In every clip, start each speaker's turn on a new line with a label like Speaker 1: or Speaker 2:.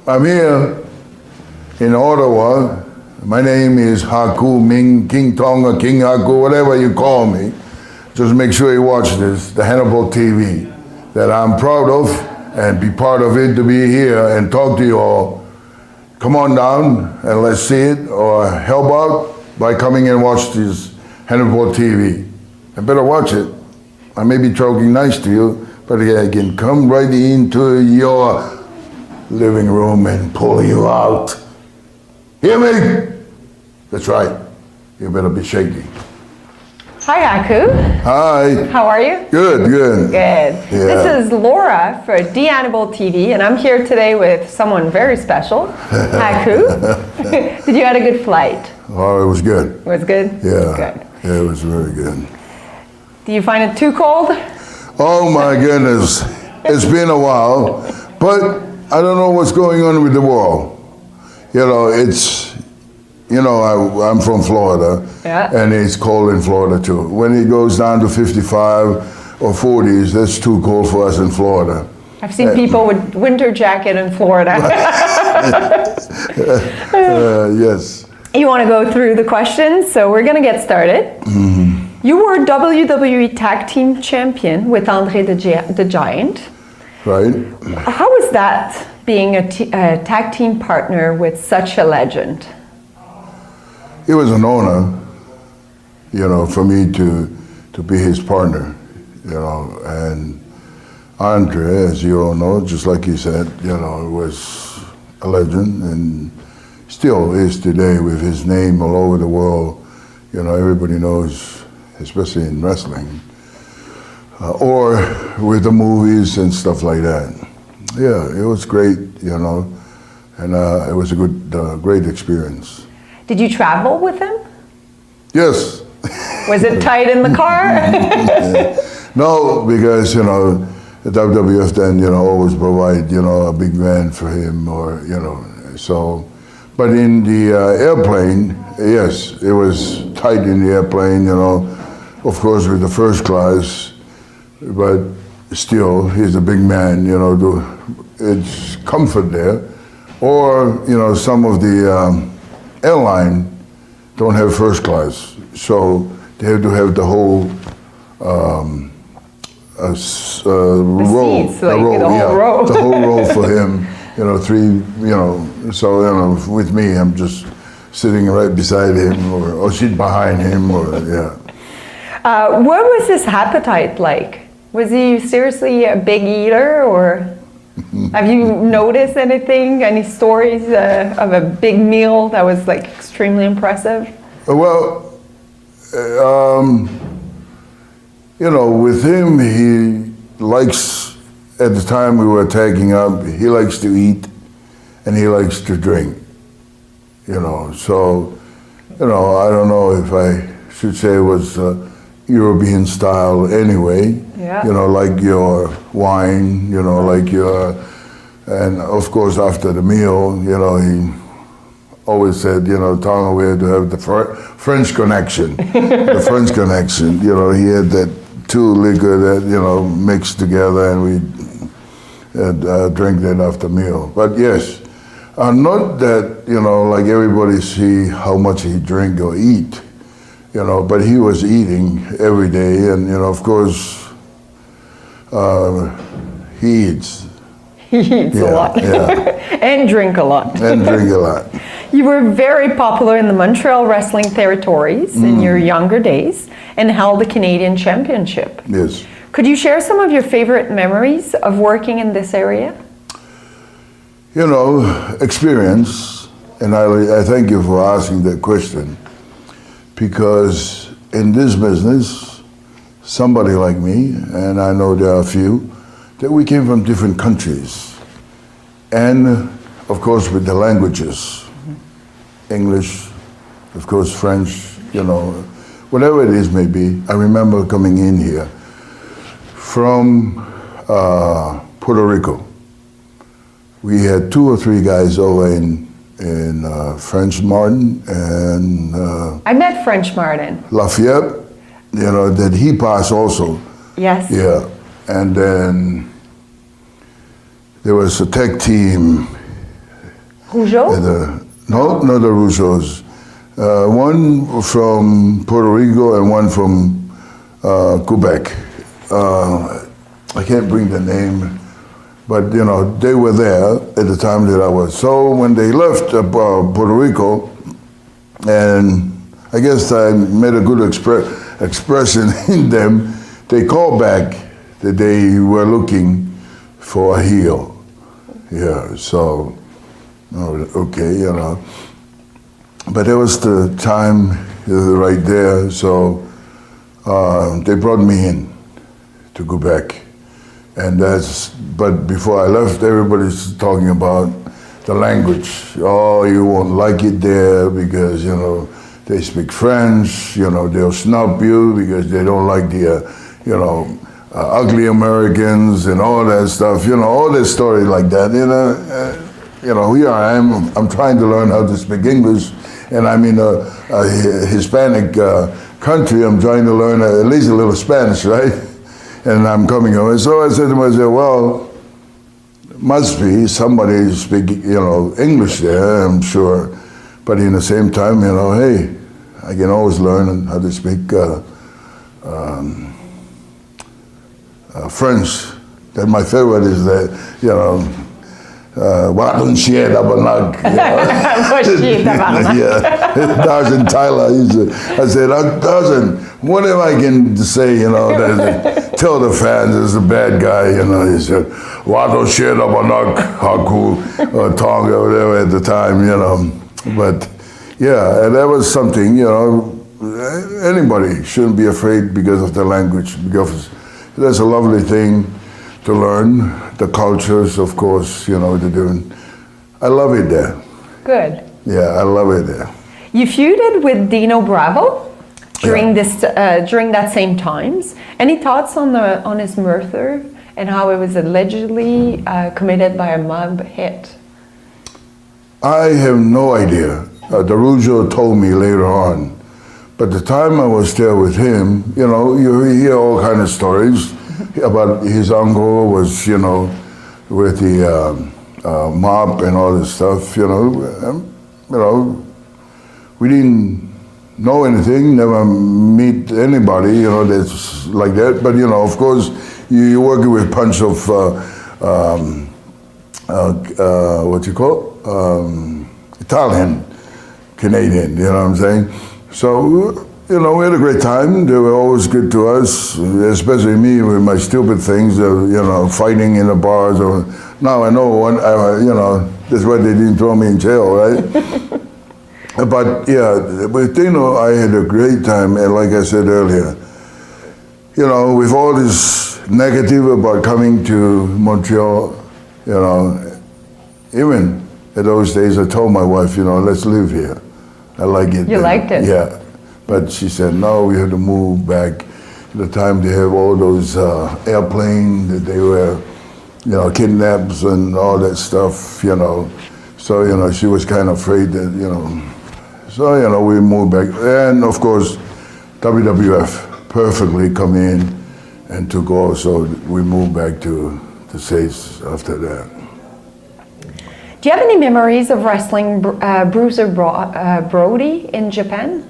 Speaker 1: I'm here in Ottawa. My name is Haku, Ming, King Tonga, King Haku, whatever you call me. Just make sure you watch this, the HANNIBAL TV, that I'm proud of, and be part of it, to be here and talk to you all. Come on down and let's see it, or help out by coming and watch this HANNIBAL TV. I better watch it. I may be talking nice to you, but I can come right into your living room and pull you out. Hear me? That's right. You better be shaky.
Speaker 2: Hi, Haku.
Speaker 1: Hi.
Speaker 2: How are you?
Speaker 1: Good, good.
Speaker 2: Good.
Speaker 1: Yeah.
Speaker 2: This is Laura for HANNIBAL TV, and I'm here today with someone very special, Haku. Did you have a good flight?
Speaker 1: Oh, it was good.
Speaker 2: It was good?
Speaker 1: Yeah.
Speaker 2: Good.
Speaker 1: Yeah, it was very good.
Speaker 2: Do you find it too cold?
Speaker 1: Oh my goodness. It's been a while, but I don't know what's going on with the world. You know, it's, you know, I'm from Florida,
Speaker 2: yeah,
Speaker 1: and it's cold in Florida too. When it goes down to 55 or 40s, that's too cold for us in Florida.
Speaker 2: I've seen people with winter jacket in Florida.
Speaker 1: Yes.
Speaker 2: You want to go through the questions, so we're going to get started. Mm-hmm. You were WWE Tag Team Champion with Andre the Giant.
Speaker 1: Right.
Speaker 2: How was that, being a tag team partner with such a legend?
Speaker 1: It was an honor, you know, for me to be his partner, you know, and Andre, as you all know, just like you said, you know, was a legend and still is today, with his name all over the world. You know, everybody knows, especially in wrestling, or with the movies and stuff like that. Yeah, it was great, you know, and it was a good, great experience.
Speaker 2: Did you travel with him?
Speaker 1: Yes.
Speaker 2: Was it tight in the car?
Speaker 1: No, because, you know, the WWF then, you know, always provide, you know, a big van for him, or, you know, so. But in the airplane, yes, it was tight in the airplane, you know, of course with the first class, but still, he's a big man, you know, it's comfort there. Or, you know, some of the airline don't have first class, so they have to have the whole row.
Speaker 2: Seats, like the whole row.
Speaker 1: The whole row for him, you know, three, you know, so, you know, with me, I'm just sitting right beside him, or sit behind him, or, yeah.
Speaker 2: What was his appetite like? Was he seriously a big eater, or have you noticed anything, any stories of a big meal that was like extremely impressive?
Speaker 1: Well, you know, with him, he likes, at the time we were tagging up, he likes to eat and he likes to drink, you know. So, you know, I don't know if I should say it was European style anyway.
Speaker 2: Yeah.
Speaker 1: You know, like your wine, you know, like your, and of course after the meal, you know, he always said, you know, Tonga, we had to have the French connection. The French connection, you know, he had that two liquor that, you know, mixed together, and we drink that after meal. But yes, not that, you know, like everybody see how much he drink or eat, you know, but he was eating every day, and, you know, of course, he eats.
Speaker 2: He eats a lot.
Speaker 1: Yeah.
Speaker 2: And drink a lot.
Speaker 1: And drink a lot.
Speaker 2: You were very popular in the Montreal Wrestling territories in your younger days, and held the Canadian Championship.
Speaker 1: Yes.
Speaker 2: Could you share some of your favorite memories of working in this area?
Speaker 1: You know, experience, and I thank you for asking that question, because in this business, somebody like me, and I know there are a few, that we came from different countries, and of course with the languages, English, of course French, you know, whatever it is may be. I remember coming in here from Puerto Rico. We had 2 or 3 guys over in French Martin and
Speaker 2: I met French Martin.
Speaker 1: Lafayette, you know, that he passed also.
Speaker 2: Yes.
Speaker 1: Yeah, and then there was a tag team
Speaker 2: Rougeau?
Speaker 1: No, not the Rougeaus. One from Puerto Rico and one from Quebec. I can't bring the name, but you know, they were there at the time that I was. So when they left Puerto Rico, and I guess I made a good expression in them, they called back that they were looking for a heel. Yeah, so, okay, you know. But it was the time right there, so they brought me in to go back. And but before I left, everybody's talking about the language. Oh, you won't like it there because, you know, they speak French, you know, they'll snub you because they don't like the, you know, ugly Americans and all that stuff, you know, all this story like that, you know, here I am, I'm trying to learn how to speak English, and I'm in a Hispanic country, I'm trying to learn at least a little Spanish, right? And I'm coming over, so I said to myself, well, must be somebody speaking, you know, English there, I'm sure, but in the same time, you know, hey, I can always learn how to speak French. That my favorite is that, you know, Wadun Shie Dabanak. Yeah, Tarzan Tyler. I said, Tarzan, whatever I can say, you know, tell the fans it's a bad guy, you know. He said, Wadun Shie Dabanak, Haku, or Tonga, whatever at the time, you know. But yeah, and that was something, you know, anybody shouldn't be afraid because of the language, because that's a lovely thing to learn, the cultures, of course, you know, I love it there.
Speaker 2: Good.
Speaker 1: Yeah, I love it there.
Speaker 2: You feuded with Dino Bravo during during that same times. Any thoughts on his murder and how it was allegedly committed by a mob hit?
Speaker 1: I have no idea. The Rougeau told me later on. But the time I was there with him, you know, you hear all kind of stories about his uncle was, you know, with the mob and all this stuff, you know, we didn't know anything, never meet anybody, you know, that's like that. But, you know, of course, you're working with a bunch of, what you call, Italian, Canadian, you know what I'm saying? So, you know, we had a great time. They were always good to us, especially me with my stupid things, you know, fighting in the bars. Or now I know, you know, that's why they didn't throw me in jail, right? But yeah, with Dino, I had a great time. And like I said earlier, you know, with all this negative about coming to Montreal, you know, even in those days, I told my wife, you know, let's live here. I like it.
Speaker 2: You liked it?
Speaker 1: Yeah. But she said, no, we had to move back. At the time they have all those airplanes that they were, you know, kidnaps and all that stuff, you know. So, you know, she was kind of afraid that, you know. So, you know, we moved back. And of course, WWF perfectly come in and took over. So we moved back to the States after that.
Speaker 2: Do you have any memories of wrestling Bruiser Brody in Japan?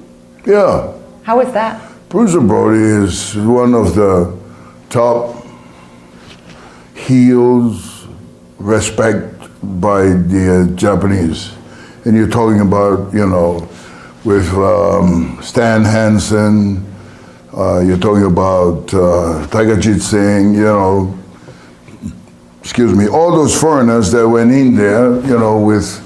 Speaker 1: Yeah.
Speaker 2: How was that?
Speaker 1: Bruiser Brody is one of the top heels respect by the Japanese. And you're talking about, you know, with Stan Hansen, you're talking about Taigajit Singh, you know, excuse me, all those foreigners that went in there, you know, with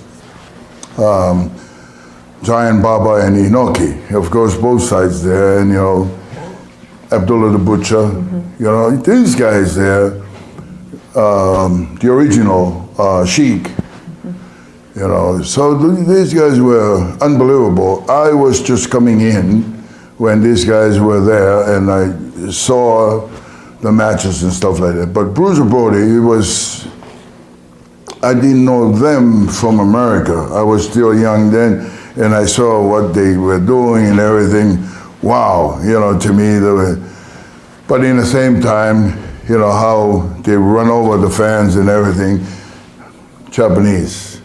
Speaker 1: Giant Baba and Inoki, of course, both sides there, and, you know, Abdullah the Butcher, you know, these guys there, the original Sheik, you know, so these guys were unbelievable. I was just coming in when these guys were there, and I saw the matches and stuff like that. But Bruiser Brody I didn't know them from America. I was still young then, and I saw what they were doing and everything. Wow, you know, to me, but in the same time, you know, how they run over the fans and everything, Japanese.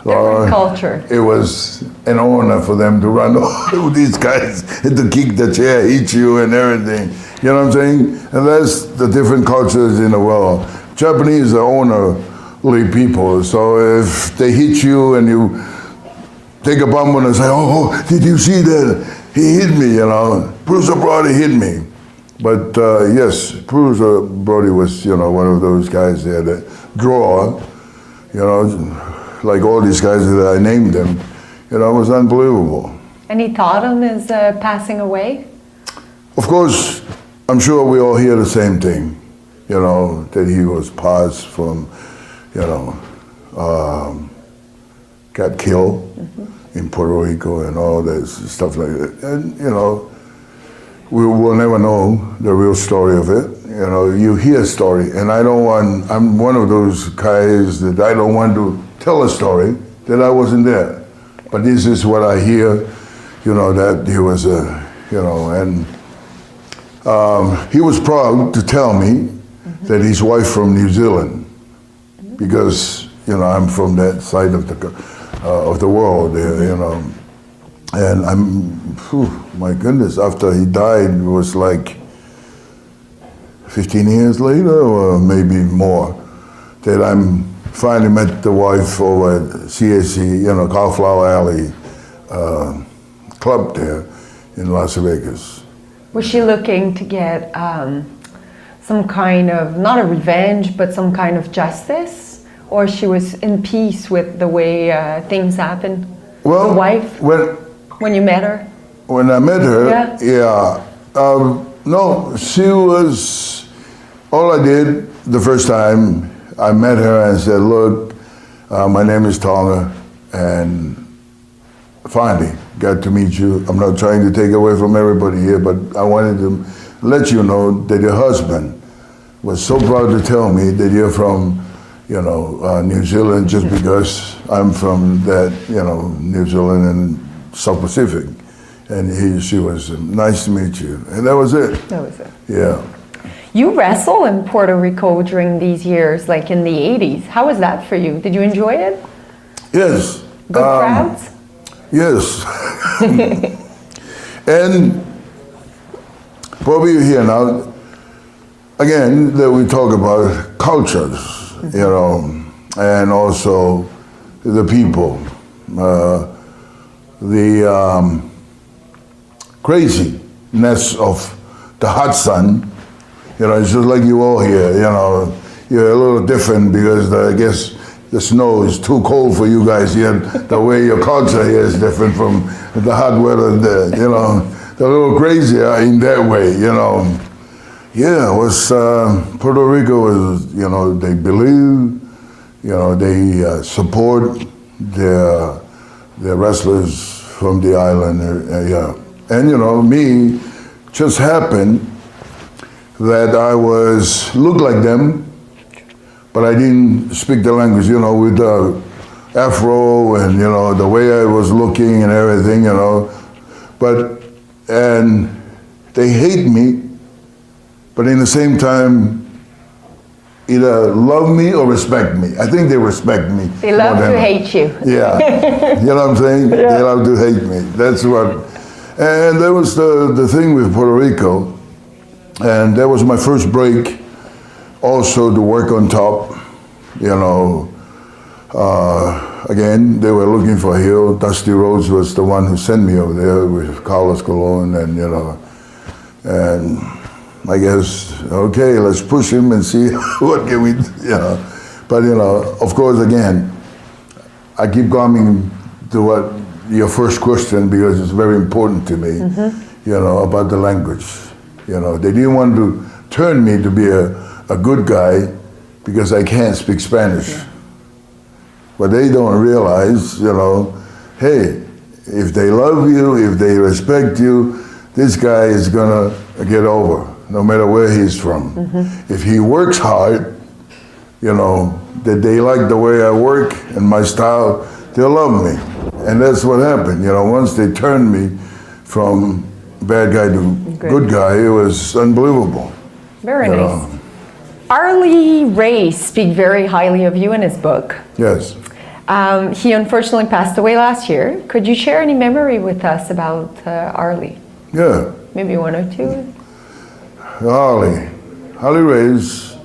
Speaker 2: Different culture.
Speaker 1: It was an honor for them to run all these guys and to kick the chair, hit you and everything. You know what I'm saying? And that's the different cultures in the world. Japanese are honorly people, so if they hit you and you take a bump and say, oh, did you see that? He hit me, you know. Bruiser Brody hit me. But yes, Bruiser Brody was, you know, one of those guys there that draw, you know, like all these guys that I named them, you know, it was unbelievable.
Speaker 2: Any thought on his passing away?
Speaker 1: Of course, I'm sure we all hear the same thing, you know, that he was passed from, you know, got killed in Puerto Rico and all that stuff like that. And, you know, we will never know the real story of it. You know, you hear a story, and I'm one of those guys that I don't want to tell a story that I wasn't there. But this is what I hear, you know, that he was a, you know, and he was proud to tell me that his wife from New Zealand, because, you know, I'm from that side of the world there, you know. And my goodness, after he died, it was like 15 years later, or maybe more, that I'm finally met the wife over at CAC, you know, Cauliflower Alley club there in Las Vegas.
Speaker 2: Was she looking to get some kind of, not a revenge, but some kind of justice? Or she was in peace with the way things happened?
Speaker 1: Well,
Speaker 2: the wife? When you met her?
Speaker 1: When I met her,
Speaker 2: yeah.
Speaker 1: No, she was, all I did the first time, I met her and said, look, my name is Tonga, and finally got to meet you. I'm not trying to take away from everybody here, but I wanted to let you know that your husband was so proud to tell me that you're from, you know, New Zealand, just because I'm from that, you know, New Zealand and South Pacific. And she was, nice to meet you. And that was it.
Speaker 2: That was it.
Speaker 1: Yeah.
Speaker 2: You wrestled in Puerto Rico during these years, like in the 80s. How was that for you? Did you enjoy it?
Speaker 1: Yes.
Speaker 2: Good crowds?
Speaker 1: Yes. And what we hear now, again, that we talk about cultures, you know, and also the people, the craziness of the hot sun. You know, it's just like you all here, you know, you're a little different because I guess the snow is too cold for you guys here. The way your culture here is different from the hot weather there, you know. They're a little crazier in that way, you know. Yeah, it was, Puerto Rico was, you know, they believe, you know, they support their wrestlers from the island, yeah. And, you know, me, just happened that I looked like them, but I didn't speak the language, you know, with the afro and, you know, the way I was looking and everything, you know. And they hate me, but in the same time, either love me or respect me. I think they respect me.
Speaker 2: They love to hate you.
Speaker 1: Yeah, you know what I'm saying? Yeah. They love to hate me. That's what, and that was the thing with Puerto Rico. And that was my first break, also to work on top, you know. Again, they were looking for a heel. Dusty Rhodes was the one who sent me over there with Carlos Colon, and, you know, and I guess, okay, let's push him and see what can we, you know. But, you know, of course, again, I keep coming to what your first question, because it's very important to me, you know, about the language. You know, they didn't want to turn me to be a good guy because I can't speak Spanish. Yeah. But they don't realize, you know, hey, if they love you, if they respect you, this guy is gonna get over, no matter where he's from. If he works hard, you know, that they like the way I work and my style, they'll love me. And that's what happened. You know, once they turned me from bad guy to good guy, it was unbelievable.
Speaker 2: Very nice. Harley Race speak very highly of you in his book.
Speaker 1: Yes.
Speaker 2: He unfortunately passed away last year. Could you share any memory with us about Harley?
Speaker 1: Yeah.
Speaker 2: Maybe one or two?
Speaker 1: Harley Race,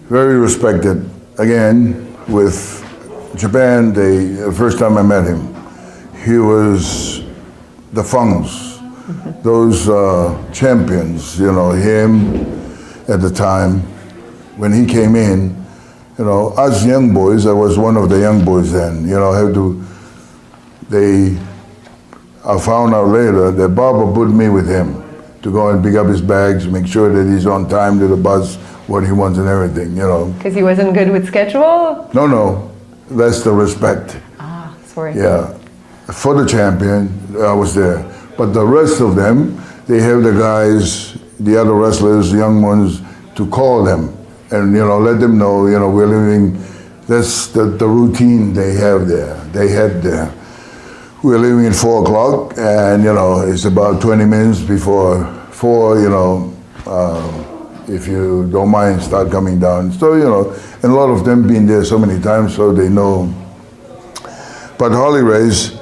Speaker 1: very respected. Again, with Japan, the first time I met him, he was the Fungs, those champions, you know, him at the time, when he came in, you know, us young boys, I was one of the young boys then, you know, I found out later that Baba put me with him to go and pick up his bags, make sure that he's on time to the bus, what he wants and everything, you know.
Speaker 2: Because he wasn't good with schedule?
Speaker 1: No, that's the respect.
Speaker 2: Ah, sorry.
Speaker 1: Yeah, for the champion, I was there. But the rest of them, they have the guys, the other wrestlers, the young ones, to call them and, you know, let them know, you know, we're living, that's the routine they have there, they had there. We're leaving at 4 o'clock, and, you know, it's about 20 minutes before 4, you know, if you don't mind, start coming down. So, you know, and a lot of them been there so many times, so they know. But Harley Race,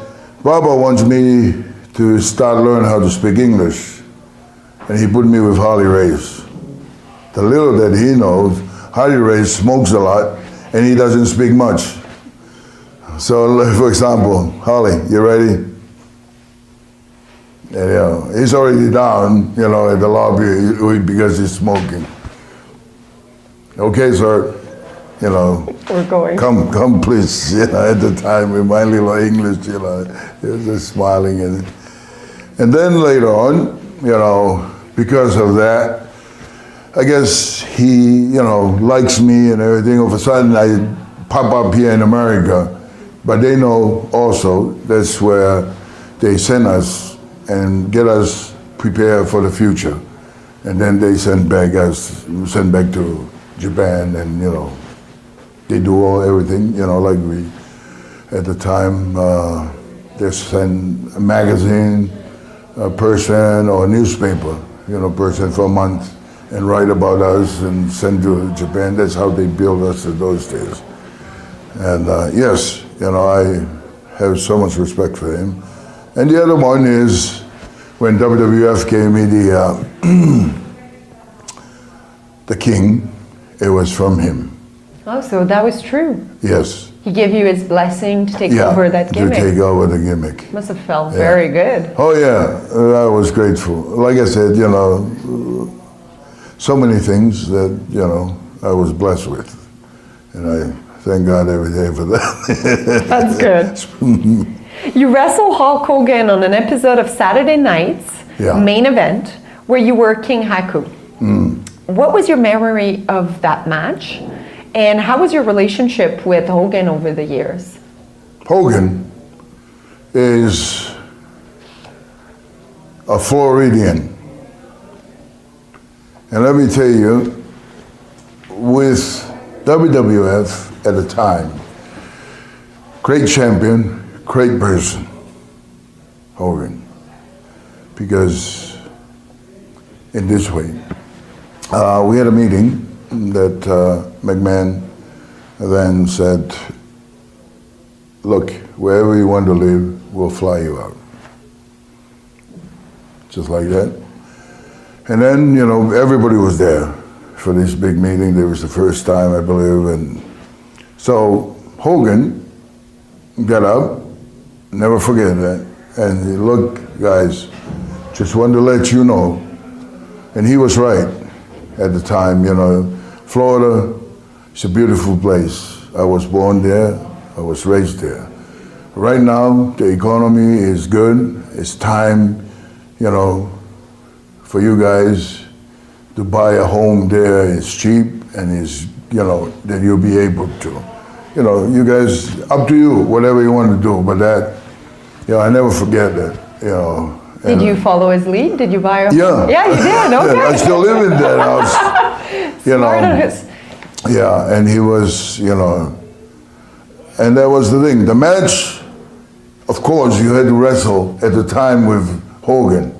Speaker 1: Baba wants me to start learning how to speak English, and he put me with Harley Race. The little that he knows, Harley Race smokes a lot, and he doesn't speak much. So, for example, Harley, you ready? And, you know, he's already down, you know, at the lobby because he's smoking. Okay, sir, you know.
Speaker 2: We're going.
Speaker 1: Come, please. You know, at the time, with my little English, you know, he was just smiling. And then later on, you know, because of that, I guess he, you know, likes me and everything. All of a sudden, I pop up here in America. But they know also that's where they send us and get us prepared for the future. And then they send back to Japan, and, you know, they do everything, you know, like we, at the time, they send a magazine, a person, or a newspaper, you know, person for a month, and write about us and send to Japan. That's how they build us in those days. And yes, you know, I have so much respect for him. And the other one is when WWF gave me the king, it was from him.
Speaker 2: Oh, so that was true.
Speaker 1: Yes.
Speaker 2: He gave you his blessing to take over that gimmick.
Speaker 1: To take over the gimmick.
Speaker 2: Must have felt very good.
Speaker 1: Oh yeah, I was grateful. Like I said, you know, so many things that, you know, I was blessed with. And I thank God every day for that.
Speaker 2: That's good. You wrestled Hulk Hogan on an episode of Saturday Night's main event where you were King Haku. What was your memory of that match? And how was your relationship with Hogan over the years?
Speaker 1: Hogan is a Floridian. And let me tell you, with WWF at the time, great champion, great person, Hogan. Because in this way, we had a meeting that McMahon then said, look, wherever you want to live, we'll fly you out. Just like that. And then, you know, everybody was there for this big meeting. It was the first time, I believe. And so Hogan got up, never forget that, and he look, guys, just wanted to let you know. And he was right at the time, you know. Florida is a beautiful place. I was born there, I was raised there. Right now, the economy is good. It's time, you know, for you guys to buy a home there. It's cheap, and it's, you know, that you'll be able to. You know, you guys, up to you, whatever you want to do, but that, you know, I never forget that, you know.
Speaker 2: Did you follow his lead? Did you buy a home? Yeah, you did, okay.
Speaker 1: I still live in that house, you know. Yeah, and he was, you know, and that was the thing. The match, of course, you had to wrestle at the time with Hogan.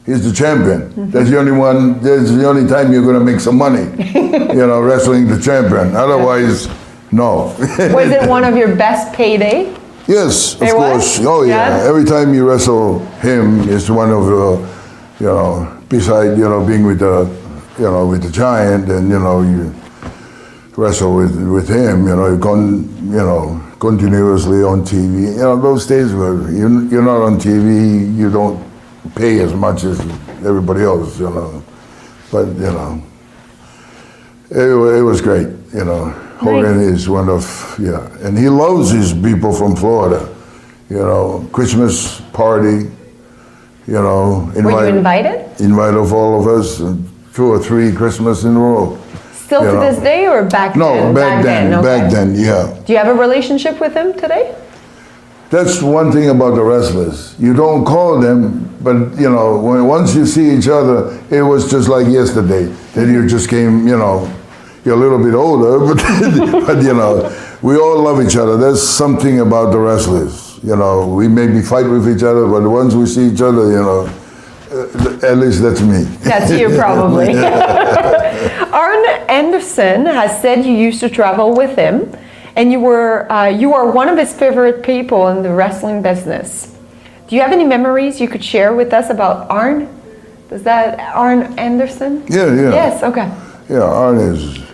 Speaker 1: He's the champion. That's the only one, that's the only time you're going to make some money, you know, wrestling the champion. Otherwise, No.
Speaker 2: Was it one of your best payday?
Speaker 1: Yes, of
Speaker 2: It
Speaker 1: course.
Speaker 2: was?
Speaker 1: Oh yeah.
Speaker 2: Yeah?
Speaker 1: Every time you wrestle him, it's one of the, you know, beside, you know, being with the, you know, with the giant, and you know, you wrestle with him, you know, you know, continuously on TV. You know, those days where you're not on TV, you don't pay as much as everybody else, you know. But you know, it was great, you know. Hogan is one of, yeah, and he loves his people from Florida. You know, Christmas party, you know.
Speaker 2: Were you invited?
Speaker 1: Invite of all of us, 2 or 3 Christmas in a row.
Speaker 2: Still to this day or back then?
Speaker 1: No, back then,
Speaker 2: okay.
Speaker 1: back then, yeah.
Speaker 2: Do you have a relationship with him today?
Speaker 1: That's one thing about the wrestlers. You don't call them, but you know, once you see each other, it was just like yesterday. Then you just came, you know, you're a little bit older, but you know, we all love each other. There's something about the wrestlers. You know, we maybe fight with each other, but once we see each other, you know, at least that's me.
Speaker 2: That's you, probably. Aron Anderson has said you used to travel with him, and you are one of his favorite people in the wrestling business. Do you have any memories you could share with us about Aron? Is that Aron Anderson?
Speaker 1: Yeah, yeah.
Speaker 2: Yes, okay.
Speaker 1: Yeah, Aron is a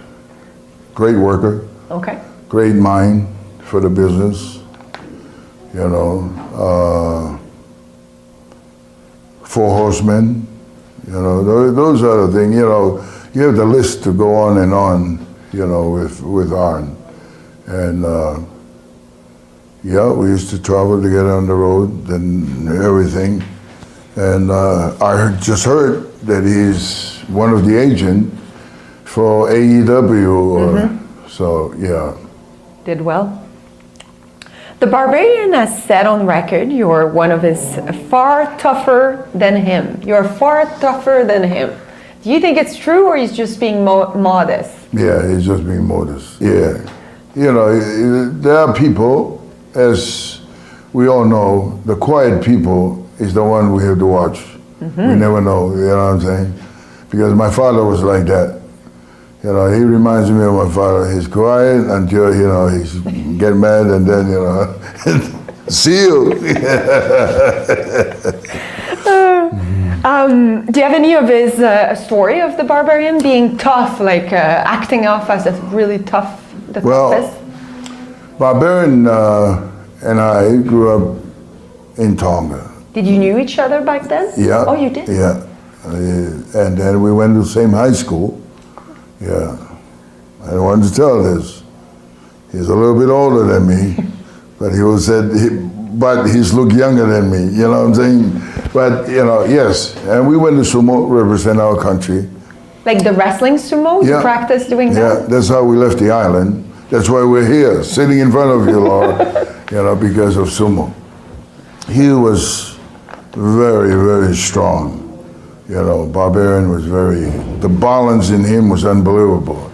Speaker 1: great worker.
Speaker 2: Okay.
Speaker 1: Great mind for the business. You know, 4 horsemen. You know, those are the things. You know, you have the list to go on and on. You know, with Aron, and yeah, we used to travel together on the road and everything. And I just heard that he's one of the agents for AEW. So yeah.
Speaker 2: Did well. The Barbarian has said on record you're one of his far tougher than him. You're far tougher than him. Do you think it's true, or he's just being modest?
Speaker 1: Yeah, he's just being modest. Yeah. You know, there are people, as we all know, the quiet people is the one we have to watch. We never know, you know what I'm saying? Because my father was like that. You know, he reminds me of my father. He's quiet until, you know, he's get mad, and then, you know, see you.
Speaker 2: Do you have any of his story of the Barbarian being tough, like acting off as a really tough, the toughest?
Speaker 1: Barbarian and I grew up in Tonga.
Speaker 2: Did you knew each other back then?
Speaker 1: Yeah.
Speaker 2: Oh, you did?
Speaker 1: Yeah. And then we went to the same high school. Yeah. I wanted to tell this. He's a little bit older than me, but but he's look younger than me, you know what I'm saying? But, you know, yes. And we went to sumo, represent our country.
Speaker 2: Like the wrestling sumo?
Speaker 1: Yeah.
Speaker 2: You practice doing that?
Speaker 1: Yeah, that's how we left the island. That's why we're here, sitting in front of you, Laura, you know, because of sumo. He was very, very strong. You know, Barbarian was the balance in him was unbelievable.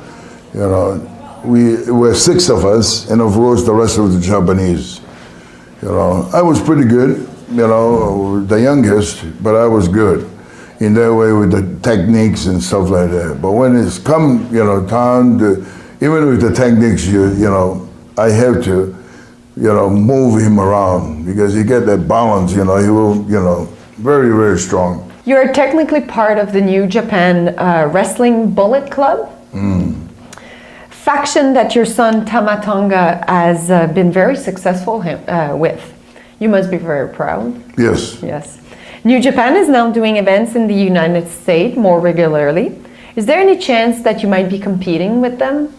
Speaker 1: You know, we were 6 of us, and of course the rest of the Japanese. You know, I was pretty good, you know, the youngest, but I was good in that way with the techniques and stuff like that. But when it's come, you know, time to, even with the techniques, you know, I have to, you know, move him around because he get that balance, you know, he will, you know, very, very strong.
Speaker 2: You're technically part of the New Japan Wrestling Bullet Club. Faction that your son Tama Tonga has been very successful with. You must be very proud.
Speaker 1: Yes.
Speaker 2: Yes. New Japan is now doing events in the United States more regularly. Is there any chance that you might be competing with them?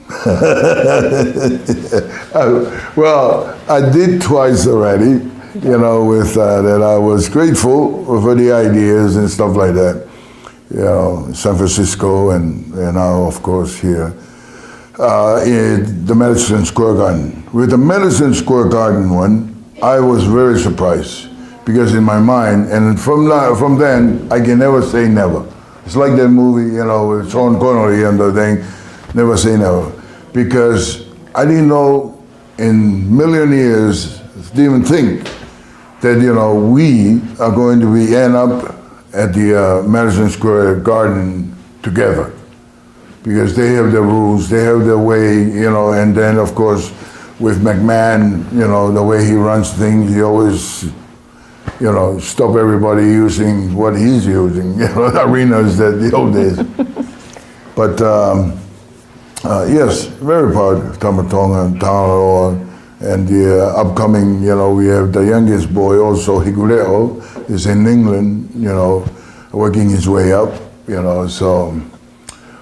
Speaker 1: Well, I did twice already, you know, with that. I was grateful for the ideas and stuff like that. You know, San Francisco and now, of course, here. In the Madison Square Garden. With the Madison Square Garden one, I was very surprised because in my mind, and from then, I can never say never. It's like that movie, you know, with Sean Connery and the thing, never say never. Because I didn't know in a million years, didn't even think that, you know, we are going to end up at the Madison Square Garden together. because they have their rules, they have their way, you know, and then of course with McMahon, you know, the way he runs things, he always, you know, stop everybody using what he's using, you know, arenas that the old days. But yes, very proud of Tonga and Tonga, and the upcoming, you know, we have the youngest boy also, Higureo, is in England, you know, working his way up, you know, so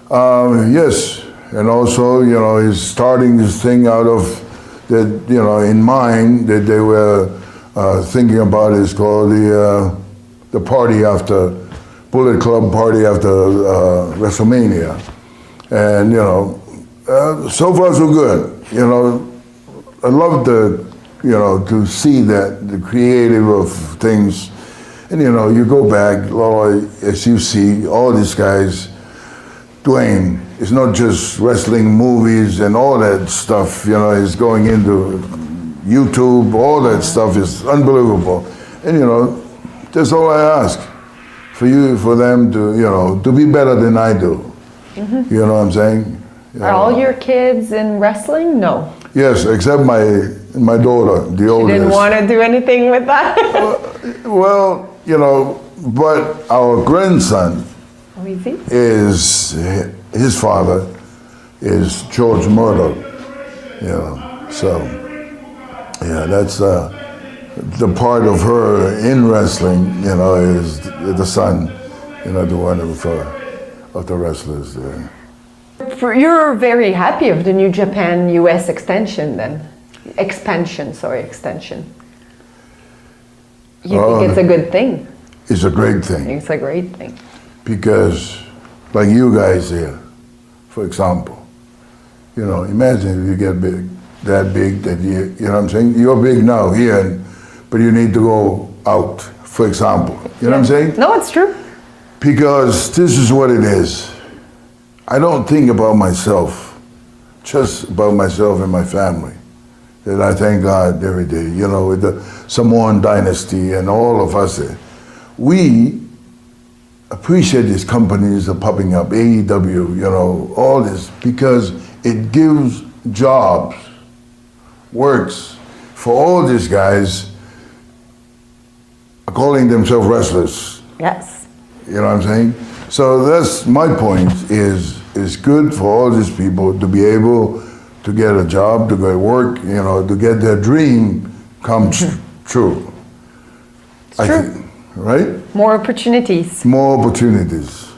Speaker 1: yes, and also, you know, he's starting this thing out of that, you know, in mind that they were thinking about is called the party after, Bullet Club party after WrestleMania. And, you know, so far so good. You know, I love you know, to see that, the creative of things. And, you know, you go back, as you see, all these guys, Dwayne, it's not just wrestling, movies and all that stuff, you know, is going into YouTube, all that stuff is unbelievable. And, you know, that's all I ask, for them to, you know, to be better than I do. Mm-hmm. You know what I'm saying?
Speaker 2: Are all your kids in wrestling? No.
Speaker 1: Yes, except my daughter, the oldest.
Speaker 2: You didn't want to do anything with that?
Speaker 1: Well, you know, but our grandson,
Speaker 2: Oh, is he?
Speaker 1: is his father is George Murdoch, you know, so yeah, that's the part of her in wrestling, you know, is the son, you know, the one of the wrestlers there.
Speaker 2: You're very happy of the New Japan US extension then? Extension. You think it's a good thing?
Speaker 1: It's a great thing.
Speaker 2: It's a great thing.
Speaker 1: Because, like you guys here, for example, you know, imagine if you get big, that big, that you know what I'm saying? You're big now here, but you need to go out, for example. You know what I'm saying?
Speaker 2: No, it's true.
Speaker 1: Because this is what it is. I don't think about myself, just about myself and my family. That I thank God every day, you know, with the Samoan dynasty and all of us there. We appreciate these companies that are popping up, AEW, you know, all this, because it gives jobs, works for all these guys calling themselves wrestlers.
Speaker 2: Yes.
Speaker 1: You know what I'm saying? So that's my point, is it's good for all these people to be able to get a job, to go to work, you know, to get their dream come true.
Speaker 2: It's true.
Speaker 1: Right?
Speaker 2: More opportunities.
Speaker 1: More opportunities.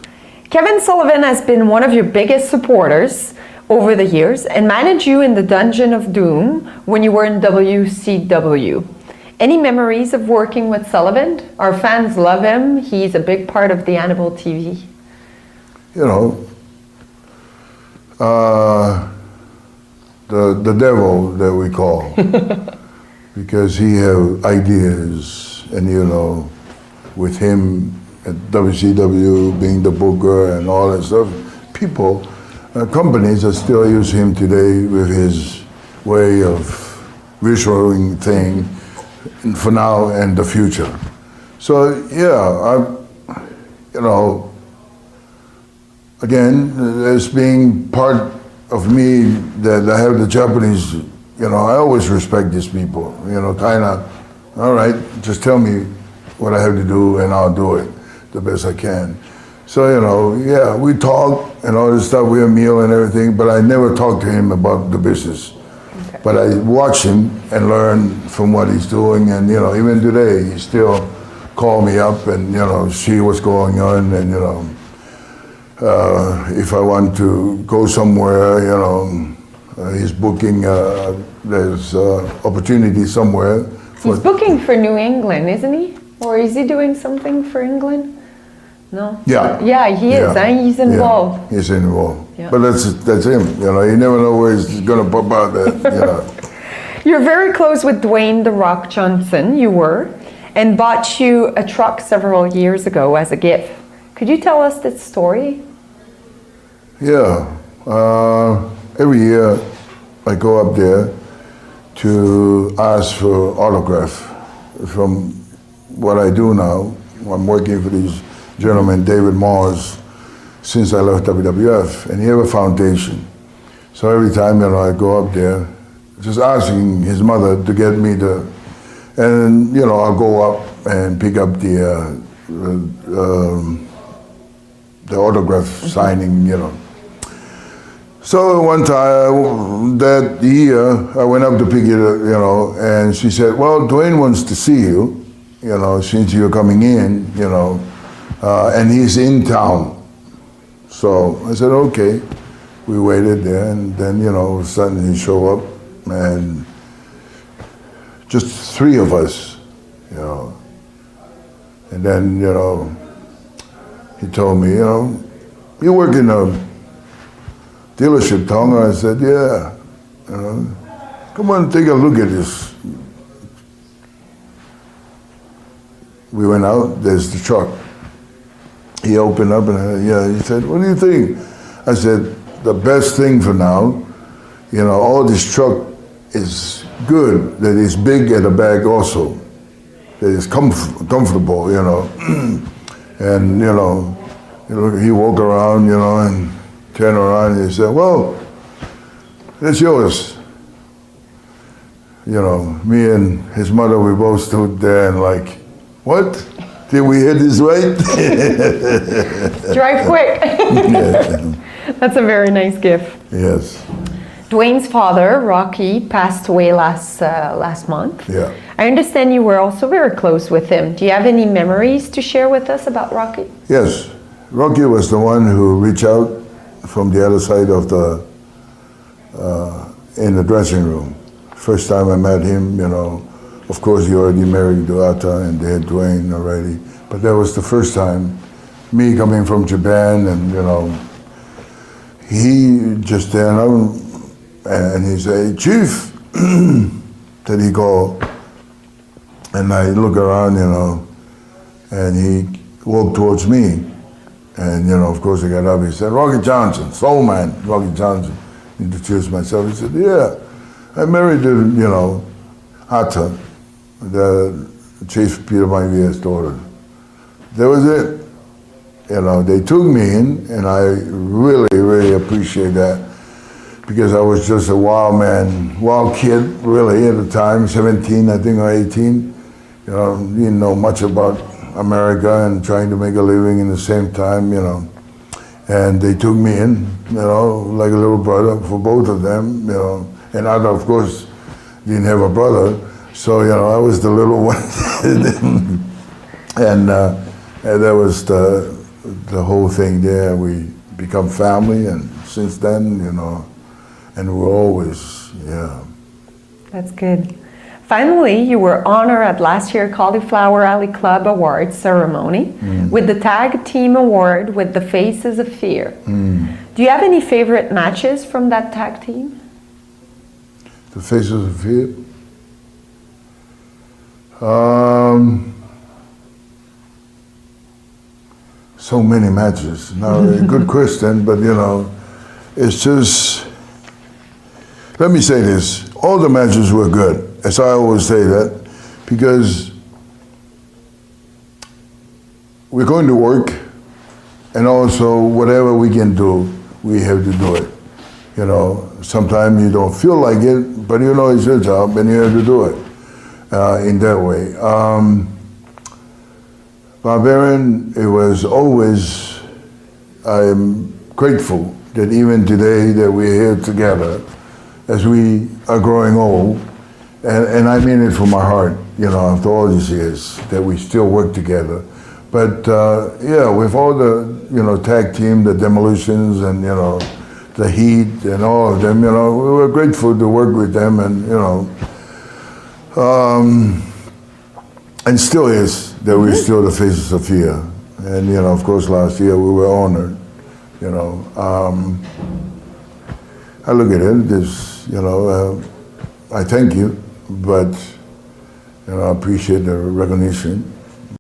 Speaker 2: Kevin Sullivan has been one of your biggest supporters over the years and managed you in the Dungeon of Doom when you were in WCW. Any memories of working with Sullivan? Our fans love him. He's a big part of the HANNIBAL TV.
Speaker 1: You know, the devil that we call, because he have ideas, and you know, with him at WCW being the booker and all that stuff, people, companies that still use him today with his way of visualing thing for now and the future. So yeah, you know, again, as being part of me that I have the Japanese, you know, I always respect these people, you know, kind of, all right, just tell me what I have to do and I'll do it the best I can. So, you know, yeah, we talk and all this stuff, we have meal and everything, but I never talk to him about the business. Okay. But I watch him and learn from what he's doing, and, you know, even today, he still call me up and, you know, see what's going on, and, you know, if I want to go somewhere, you know, he's booking, there's opportunity somewhere.
Speaker 2: He's booking for New England, isn't he? Or is he doing something for England? No?
Speaker 1: Yeah.
Speaker 2: Yeah, he is.
Speaker 1: Yeah.
Speaker 2: He's involved.
Speaker 1: Yeah, he's involved.
Speaker 2: Yeah.
Speaker 1: But that's him. You know, you never know where he's going to pop out at. You know.
Speaker 2: You're very close with Dwayne "The Rock" Johnson, you were, and bought you a truck several years ago as a gift. Could you tell us that story?
Speaker 1: Yeah. Every year I go up there to ask for autograph from what I do now. I'm working for these gentlemen, David Mars since I left WWF, and he have a foundation. So every time, you know, I go up there, just asking his mother to get me and you know, I'll go up and pick up the autograph signing, you know. So one time that year, I went up to pick it up, you know, and she said, well, Dwayne wants to see you, you know, since you're coming in, you know, and he's in town. So I said, okay. We waited there, and then, you know, all of a sudden he showed up, and just three of us, you know. And then, you know, he told me, you know, you work in a dealership, Tonga? I said, yeah. You know, come on, take a look at this. We went out, there's the truck. He opened up and he said, what do you think? I said, the best thing for now, you know, all this truck is good, that it's big at the back also, that it's comfortable, you know. And, you know, he walked around, you know, and turned around and he said, well, it's yours. You know, me and his mother, we both stood there and like, what? Did we hit this right?
Speaker 2: Drive quick.
Speaker 1: Yeah.
Speaker 2: That's a very nice gift.
Speaker 1: Yes.
Speaker 2: Dwayne's father, Rocky, passed away last month.
Speaker 1: Yeah.
Speaker 2: I understand you were also very close with him. Do you have any memories to share with us about Rocky?
Speaker 1: Yes. Rocky was the one who reached out from the other side of the, in the dressing room. First time I met him, you know, of course he already married Duata and they had Dwayne already. But that was the first time, me coming from Japan and, you know, he just stand up and he said, Chief, that he called. And I look around, you know, and he walked towards me. And, you know, of course I got up, he said, Rocky Johnson, Soul Man, Rocky Johnson. Introduced myself, he said, yeah, I married, you know, Atta, the Chief Peter Maivaia's daughter. That was it. You know, they took me in, and I really, really appreciate that because I was just a wild man, wild kid, really, at the time, 17, I think, or 18. You know, didn't know much about America and trying to make a living in the same time, you know. And they took me in, you know, like a little brother for both of them, you know. And I, of course, didn't have a brother, so, you know, I was the little one. And that was the whole thing there. We become family, and since then, you know, and we're always, yeah.
Speaker 2: That's good. Finally, you were honored at last year's Cauliflower Alley Club Awards ceremony with the Tag Team Award with the Faces of Fear. Do you have any favorite matches from that tag team?
Speaker 1: The Faces of Fear? So many matches. Now, a good question, but you know, it's just, let me say this, all the matches were good, as I always say that, because we're going to work, and also whatever we can do, we have to do it. You know, sometimes you don't feel like it, but you know it's your job, and you have to do it in that way. Barbarian, it was always, I'm grateful that even today that we're here together as we are growing old, and I mean it from my heart, you know, after all these years, that we still work together. But yeah, with all the, you know, tag team, the Demolitions and, you know, the Heat and all of them, you know, we were grateful to work with them and, you know, and still is that we're still the Faces of Fear. And, you know, of course, last year we were honored, you know. I look at it as, you know, I thank you, but, you know, I appreciate the recognition.